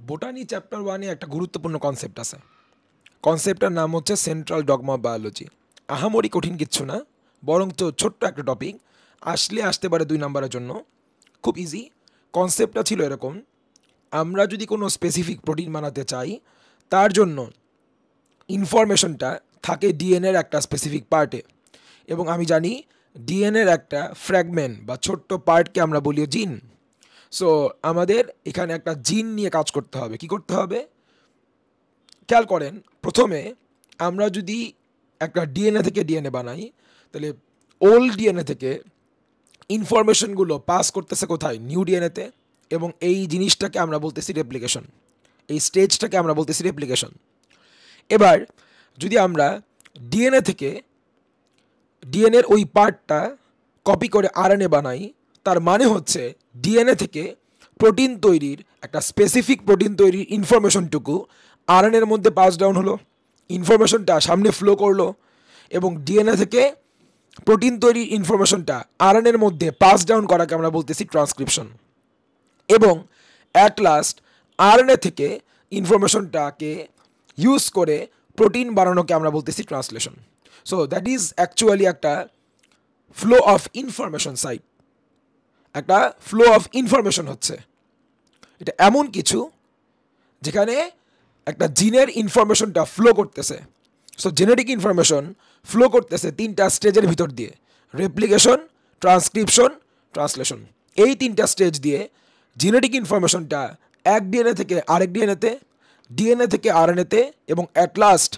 Botany chapter 1-এ একটা গুরুত্বপূর্ণ concept আছে। কনসেপ্টটার নাম হচ্ছে সেন্ট্রাল ডগমা অফ বায়োলজি। আহামরি কঠিন কিচ্ছু না, বরঞ্চ ছোট্ট একটা টপিক, আসতে পারে 2 নাম্বারের জন্য, খুব ইজি। কনসেপ্টটা ছিল এরকম: আমরা যদি কোনো স্পেসিফিক প্রোটিন বানাতে চাই, তার জন্য ইনফরমেশনটা থাকে ডিএনএর একটা স্পেসিফিক পার্টে, এবং আমি জানি ডিএনএর একটা ফ্র্যাগমেন্ট বা ছোট্ট পার্টকে আমরা বলি জিন। সো আমাদের এখানে একটা জিন নিয়ে কাজ করতে হবে। কি করতে হবে খেয়াল করেন, প্রথমে আমরা যদি একটা ডিএনএ থেকে ডিএনএ বানাই, তাহলে ওল্ড ডিএনএ থেকে ইনফরমেশনগুলো পাস করতেছে কোথায়? নিউ ডিএনএতে, এবং এই জিনিসটাকে আমরা বলতেছি রেপ্লিকেশন। এই স্টেজটাকে আমরা বলতেছি রেপ্লিকেশন। এবার যদি আমরা ডিএনএ থেকে ডিএনএর ওই পার্টটা কপি করে আরএনএ বানাই, তার মানে হচ্ছে ডিএনএ থেকে প্রোটিন তৈরির একটা স্পেসিফিক প্রোটিন তৈরির ইনফরমেশনটুকু আরএনএর মধ্যে পাস ডাউন হলো, ইনফরমেশনটা সামনে ফ্লো করলো, এবং ডিএনএ থেকে প্রোটিন তৈরির ইনফরমেশনটা আরএনএর মধ্যে পাস ডাউন করাকে আমরা বলতেছি ট্রান্সক্রিপশন, এবং অ্যাট লাস্ট আরএনএ থেকে ইনফরমেশনটাকে ইউজ করে প্রোটিন বানানোকে আমরা বলতেছি translation. So that is actually একটা ফ্লো অফ ইনফরমেশন সাইট। একটা ফ্লো অফ ইনফরমেশন হচ্ছে এটা এমন কিছু যেখানে একটা জিনের ইনফরমেশনটা ফ্লো করতেছে। সো জেনেটিক ইনফরমেশন ফ্লো করতেছে 3টা স্টেজের ভিতর দিয়ে: রেপ্লিকেশন, ট্রান্সক্রিপশন, ট্রান্সলেশন। এই 3টা স্টেজ দিয়ে জেনেটিক ইনফরমেশনটা এক ডিএনএ থেকে আরেক ডিএনএতে, ডিএনএ থেকে আরএনএতে, এবং অ্যাট লাস্ট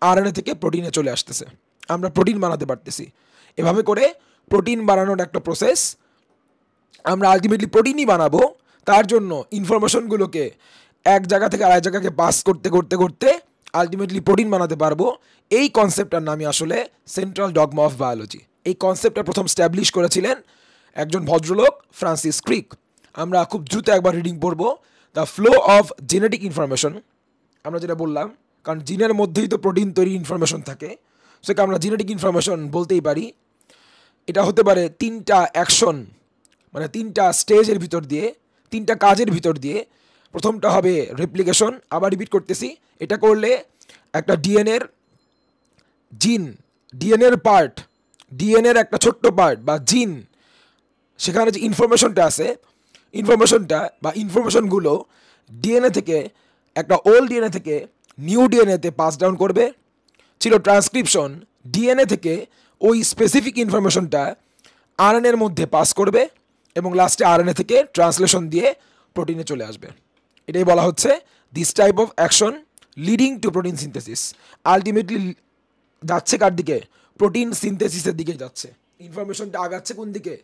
আরএনএ থেকে প্রোটিনে চলে আসতেছে। আমরা প্রোটিন বানাতে পারতেছি। এভাবে করে প্রোটিন বানানোর একটা প্রসেস। আমরা আলটিমেটলি প্রোটিনই বানাবো, তার জন্য ইনফরমেশনগুলোকে এক জায়গা থেকে আরেক জায়গাকে পাস করতে করতে করতে আলটিমেটলি প্রোটিন বানাতে পারবো। এই কনসেপ্টটার নামই আসলে সেন্ট্রাল ডগমা অফ বায়োলজি। এই কনসেপ্টটা প্রথম স্ট্যাবলিশ করেছিলেন একজন ভদ্রলোক, ফ্রান্সিস ক্রিক। আমরা খুব দ্রুত একবার রিডিং পড়বো। The flow of genetic information, আমরা যেটা বললাম, কারণ জিনের মধ্যেই তো প্রোটিন তৈরির ইনফরমেশন থাকে, সেটা আমরা জেনেটিক ইনফরমেশন বলতেই পারি। এটা হতে পারে 3টা অ্যাকশন, মানে 3টা স্টেজের ভিতর দিয়ে, 3টা কাজের ভিতর দিয়ে। প্রথমটা হবে রেপ্লিকেশন। আবার রিপিট করতেছি, এটা করলে একটা ডিএনএর জিন, ডিএনএর পার্ট, ডিএনএর একটা ছোট্ট পার্ট বা জিন, সেখানে যে ইনফরমেশনটা আছে, ইনফরমেশনটা বা ইনফরমেশনগুলো ডিএনএ থেকে, একটা ওল্ড ডিএনএ থেকে নিউ ডিএনএতে পাস ডাউন করবে। ছিল ট্রান্সক্রিপশন, ডিএনএ থেকে ওই স্পেসিফিক ইনফরমেশনটা আরএনএর মধ্যে পাস করবে, এবং লাস্টে আরএনএ থেকে ট্রান্সলেশন দিয়ে প্রোটিনে চলে আসবে। এটাই বলা হচ্ছে this type of action leading to protein synthesis. Ultimately যাচ্ছে কার দিকে? প্রোটিন সিনথেসিসের দিকে যাচ্ছে। ইনফরমেশনটা আগাচ্ছে কোন দিকে?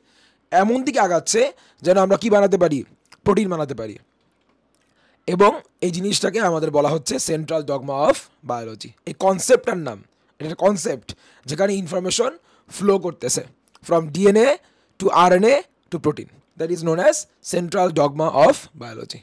এমন দিকে আগাচ্ছে যেন আমরা কি বানাতে পারি? প্রোটিন বানাতে পারি। এবং এই জিনিসটাকে আমাদের বলা হচ্ছে সেন্ট্রাল ডগমা অফ বায়োলজি। এই কনসেপ্টটার নাম, এটা কনসেপ্ট যেখানে ইনফরমেশন ফ্লো করতেছে from DNA to RNA to protein, that is known as central dogma of biology.